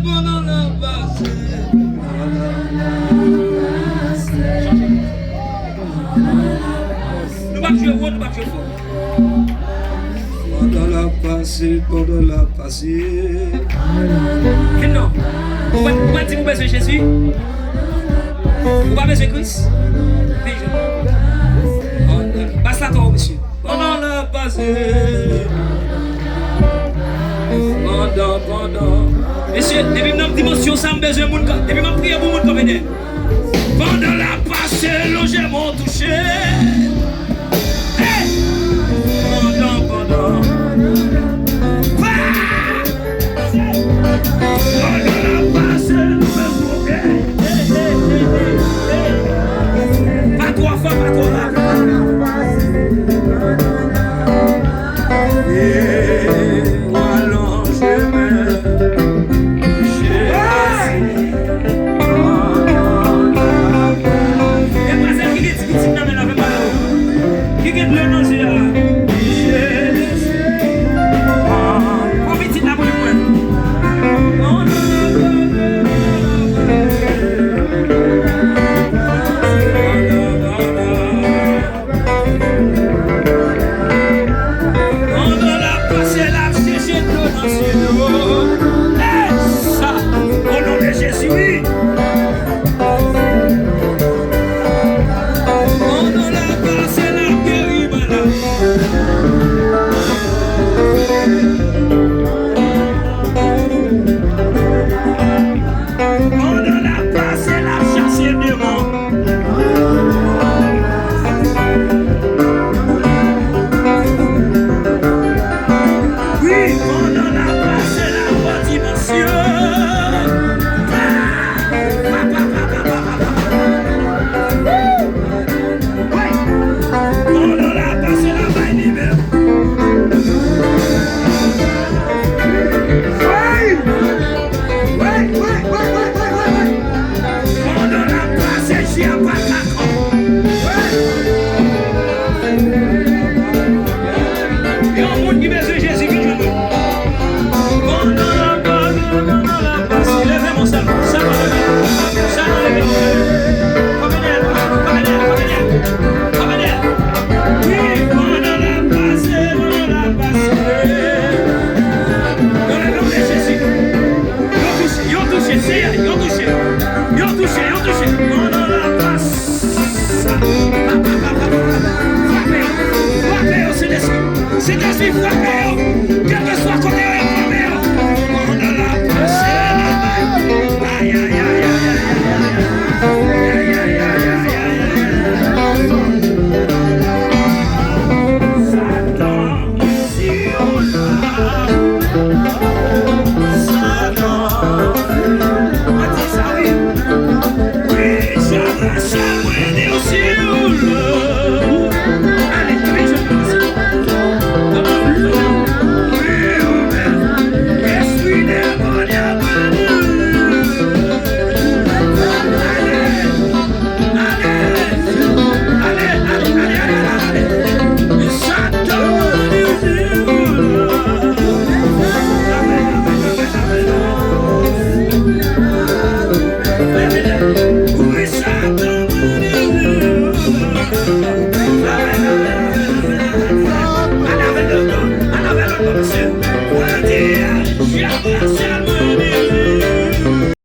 pendant la passé. Nous va jouer fort, nous va jouer fort. Pendant la passé. Que non? Vous pouvez dire que vous besoin de Jésus? Vous pas besoin de Christ? Passe la toi, monsieur. Pendant la passé. Pendant. Monsieur, depuis que nous dimension, ça me besoin de monde. Depuis que je prie pour monde comme pendant la passé, logé mon touché. Pendant. Pas trop fort, pas trop là. C'est ainsi, frappez-vous!